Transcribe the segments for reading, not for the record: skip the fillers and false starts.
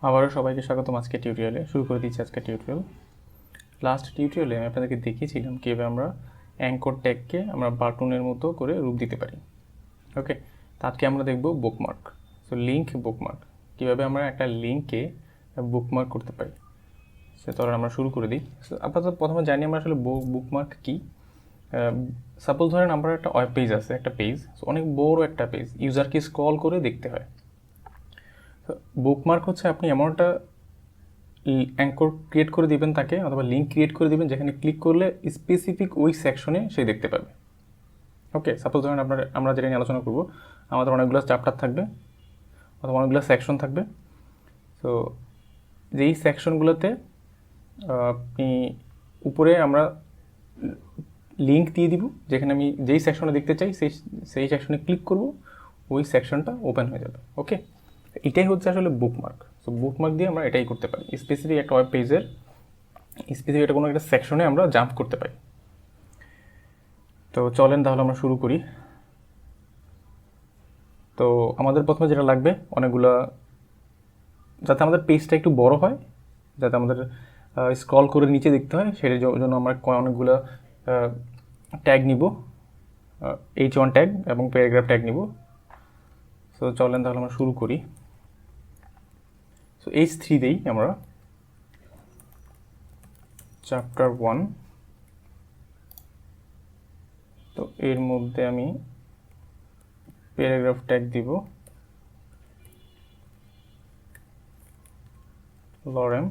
আবারও সবাইকে স্বাগতম আজকে টিউটোরিয়ালে। শুরু করে দিচ্ছি আজকে টিউটোরিয়াল। লাস্ট টিউটোরিয়ালে আমি আপনাদেরকে দেখিয়েছিলাম কীভাবে আমরা অ্যাঙ্কর ট্যাগকে আমরা বাটনের মতো করে রূপ দিতে পারি। ওকে, তো আজকে আমরা দেখব বুকমার্ক। সো লিঙ্ক বুকমার্ক, কীভাবে আমরা একটা লিঙ্কে বুকমার্ক করতে পারি। সে তাহলে আমরা শুরু করে দিই। সো আপাতত প্রথমে জানি আমরা আসলে বুকমার্ক কী। সাপোজ ধরেন আমরা একটা ওয়েব পেজ আছে, একটা পেজ, অনেক বড় একটা পেজ, ইউজারকে স্ক্রল করে দেখতে হয়। বুকমার্ক হচ্ছে আপনি এমন একটা অ্যাঙ্কর ক্রিয়েট করে দিবেন তাকে, অথবা লিঙ্ক ক্রিয়েট করে দিবেন যেখানে ক্লিক করলে স্পেসিফিক ওই সেকশনে সে দেখতে পাবে। ওকে, সাপোজ ধরেন আমরা যেটা নিয়ে আলোচনা করবো, আমাদের অনেকগুলো চ্যাপ্টার থাকবে অথবা অনেকগুলো সেকশন থাকবে। তো যেই সেকশনগুলোতে আপনি উপরে আমরা লিঙ্ক দিয়ে দিব, যেখানে আমি যেই সেকশনে দেখতে চাই সেই সেকশনে ক্লিক করব, ওই সেকশনটা ওপেন হয়ে যাবে। ওকে, এটাই হচ্ছে আসলে বুকমার্ক। সো বুকমার্ক দিয়ে আমরা এটাই করতে পারি, স্পেসিফিক একটা ওয়েব পেজের স্পেসিফিক একটা কোনো একটা সেকশনে আমরা জাম্প করতে পারি। তো চলেন তাহলে আমরা শুরু করি। তো আমাদের প্রথমে যেটা লাগবে, অনেকগুলো, যাতে আমাদের পেজটা একটু বড় হয়, যাতে আমাদের স্ক্রল করে নিচে দেখতে হয়, সেটার জন্য আমরা অনেকগুলো ট্যাগ নিব, H1 ট্যাগ এবং প্যারাগ্রাফ ট্যাগ নিব। সো চলেন তাহলে আমরা শুরু করি। সো H3 দেই আমরা, চ্যাপ্টার 1। তো এর মধ্যে আমি প্যারাগ্রাফ ট্যাগ দিব লরেম।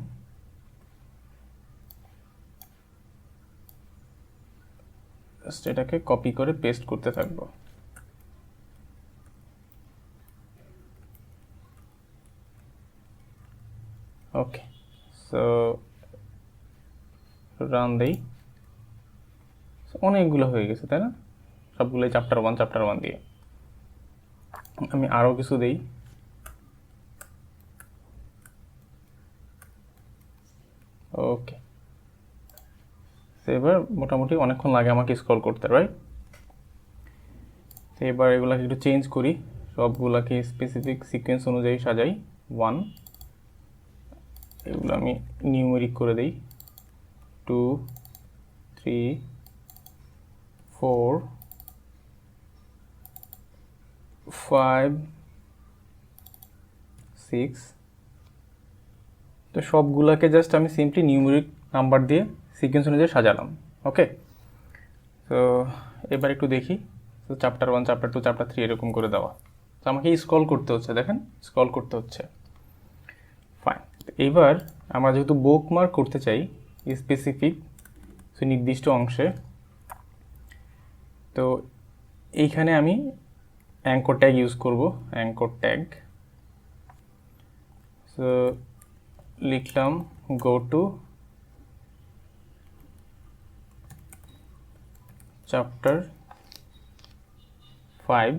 এটাকে কপি করে পেস্ট করতে থাকবো। ওকে, সো রান দেই। অনেকগুলো হয়ে গেছে, তাই না? সবগুলোই চ্যাপ্টার 1 দিয়ে। আমি আরও কিছু দেই। ওকে, এবার মোটামুটি অনেকক্ষণ লাগে আমাকে স্ক্রল করতে, রাইট? তো এবার এগুলোকে একটু চেঞ্জ করি, সবগুলোকে স্পেসিফিক সিকোয়েন্স অনুযায়ী সাজাই। 1, এগুলো আমি নিউমেরিক করে দিই। 2, 3, 4, 5, 6। তো সবগুলোকে জাস্ট আমি সিম্পলি নিউমেরিক নাম্বার দিয়ে সিকোয়েন্স অনুযায়ী সাজালাম। ওকে, তো এবার একটু দেখি। তো চ্যাপ্টার 1, চ্যাপ্টার 2, চ্যাপ্টার 3 এরকম করে দেওয়া। তো আমাকে স্ক্রল করতে হচ্ছে, দেখেন স্ক্রল করতে হচ্ছে। ফাইন, এবার আমরা যেহেতু বুকমার্ক করতে চাই স্পেসিফিক নির্দিষ্ট অংশে, তো এইখানে আমি অ্যাঙ্কর ট্যাগ ইউজ করব। অ্যাঙ্কর ট্যাগ, সো লিখলাম go to chapter 5।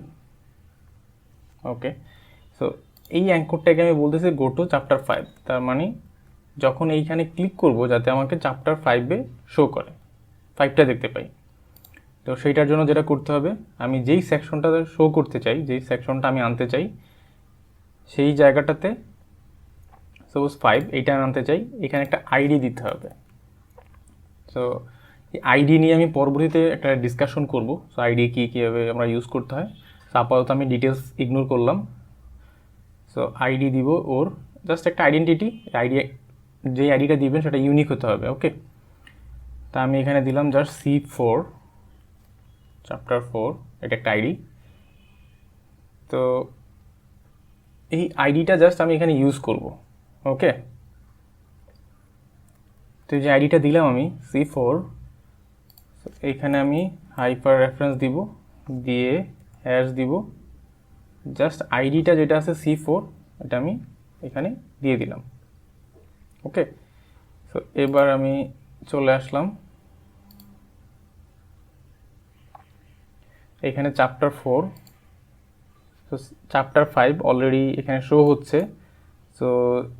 Okay, so এই অ্যাঙ্কর ট্যাগে আমি বলতেছি গো টু চ্যাপ্টার 5, তার মানে যখন এইখানে ক্লিক করব যাতে আমাকে চ্যাপ্টার 5-এ শো করে, 5টা দেখতে পাই। তো সেইটার জন্য যেটা করতে হবে, আমি যেই সেকশনটা শো করতে চাই, যেই সেকশনটা আমি আনতে চাই, সেই জায়গাটাতে সাপোজ 5 এইটা আমি আনতে চাই, এখানে একটা আইডি দিতে হবে। সো এই আইডি নিয়ে আমি পরবর্তীতে একটা ডিসকাশন করব। সো আইডি কীভাবে আমরা ইউজ করতে হয়। সো আপাতত আমি ডিটেলস ইগনোর করলাম। সো আইডি দিব ওর, জাস্ট একটা আইডেন্টিটি। আইডি, যেই আইডিটা দিবেন সেটা ইউনিক হতে হবে। ওকে, তা আমি এখানে দিলাম জাস্ট C4, চ্যাপ্টার 4, এটা একটা আইডি। তো এই আইডিটা জাস্ট আমি এখানে ইউজ করব। ওকে, তো যে আইডিটা দিলাম আমি C4, এইখানে আমি হাইপার রেফারেন্স দিব, দিয়ে হ্যাশ দিব, জাস্ট আইডিটা যেটা আছে C4 এটা আমি এখানে দিয়ে দিলাম। ওকে, সো এবার আমি চলে আসলাম এখানে চ্যাপ্টার 4। সো চ্যাপ্টার 5 অলরেডি এখানে শো হচ্ছে। সো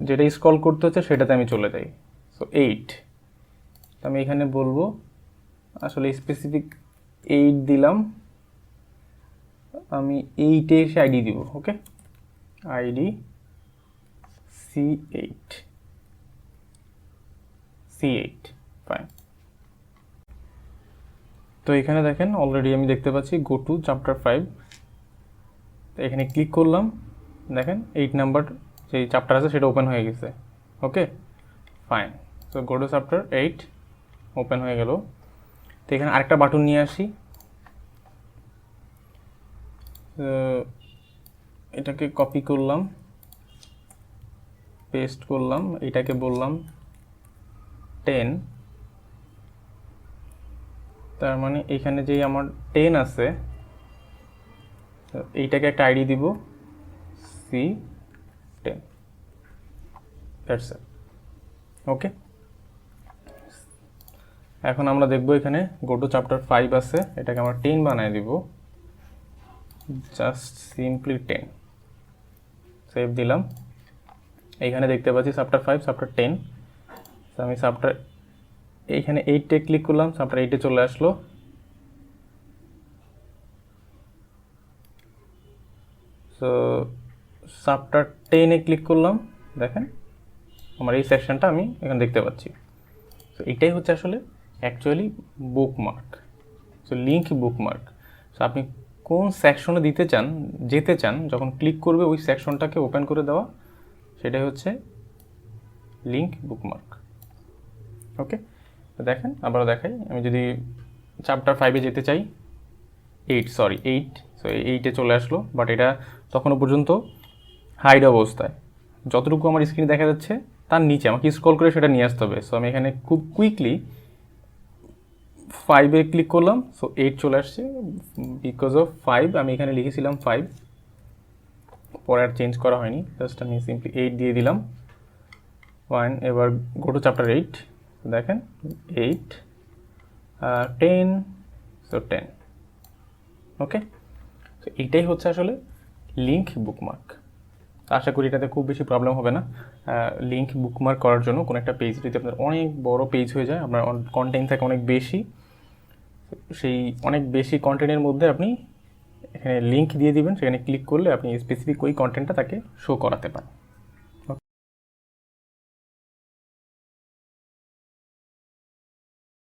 যেটা স্ক্রল করতে হচ্ছে সেটাতে আমি চলে যাই। সো 8, আমি এখানে বলবো আসলে স্পেসিফিক 8 দিলাম, আমি 8-এ এসে আইডি দিব। ওকে, আইডি C8 C8 ফাইন। তো এখানে দেখেন অলরেডি আমি দেখতে পাচ্ছি গো টু চ্যাপ্টার 5, এখানে ক্লিক করলাম, দেখেন 8 নাম্বার যে চ্যাপ্টার আছে সেটা ওপেন হয়ে গেছে। Okay fine. তো গো টু চ্যাপ্টার 8 ওপেন হয়ে গেল। তো এখানে আরেকটা বাটন নিয়ে আসি, এটাকে কপি করলাম, পেস্ট করলাম, এটাকে বললাম 10, তার মানে এখানে যে আমার 10 আছে এইটাকে একটা আইডি দিব C10, দ্যাটস ইট। ওকে, এখন আমরা দেখব এখানে গো টু চ্যাপ্টার 5 আছে, এটাকে আমরা 10 বানায় দিব, জাস্ট সিম্পলি 10, সেভ দিলাম। এইখানে দেখতে পাচ্ছি চ্যাপ্টার 5 চ্যাপ্টার 10। আমি চ্যাপ্টার এইখানে 8-এ ক্লিক করলাম, চ্যাপ্টার 8-এ চলে আসলো। সো চ্যাপ্টার 10-এ ক্লিক করলাম, দেখেন আমার এই সেকশনটা আমি এখানে দেখতে পাচ্ছি। সো এটাই হচ্ছে আসলে actually bookmark, so link bookmark. So আপনি কোন সেকশনে যেতে চান, যখন ক্লিক করবে ওই সেকশনটাকে ওপেন করে দেওয়া, সেটাই হচ্ছে লিঙ্ক বুকমার্ক। ওকে, তো দেখেন আবার দেখাই, আমি যদি চ্যাপ্টার 5-এ যেতে চাই, 8 সো 8-এ চলে আসলো, বাট এটা তখনও পর্যন্ত হাইড অবস্থায়, যতটুকু আমার স্ক্রিনে দেখা যাচ্ছে তার নিচে আমাকে স্ক্রল করে সেটা নিয়ে আসতে হবে। সো আমি এখানে খুব কুইকলি 5-এ ক্লিক করলাম, সো 8 চলে আসছে বিকজ অফ 5, আমি এখানে লিখেছিলাম 5, পরে আর চেঞ্জ করা হয়নি, জাস্ট আমি সিম্পলি 8 দিয়ে দিলাম। ফাইন, এবার গো টু চ্যাপ্টার 8, দেখেন 8 10, সো 10। ওকে, তো এইটাই হচ্ছে আসলে লিঙ্ক বুকমার্ক। আশা করি এটাতে খুব বেশি প্রবলেম হবে না। লিঙ্ক বুকমার্ক করার জন্য কোনো একটা পেজ যদি আপনার অনেক বড় পেজ হয়ে যায়, আপনার কন্টেন্ট থাকে অনেক বেশি, সেই অনেক বেশি কন্টেন্টের মধ্যে আপনি এখানে লিঙ্ক দিয়ে দিবেন, সেখানে ক্লিক করলে আপনি স্পেসিফিক ওই কন্টেন্টটা তাকে শো করাতে পারেন।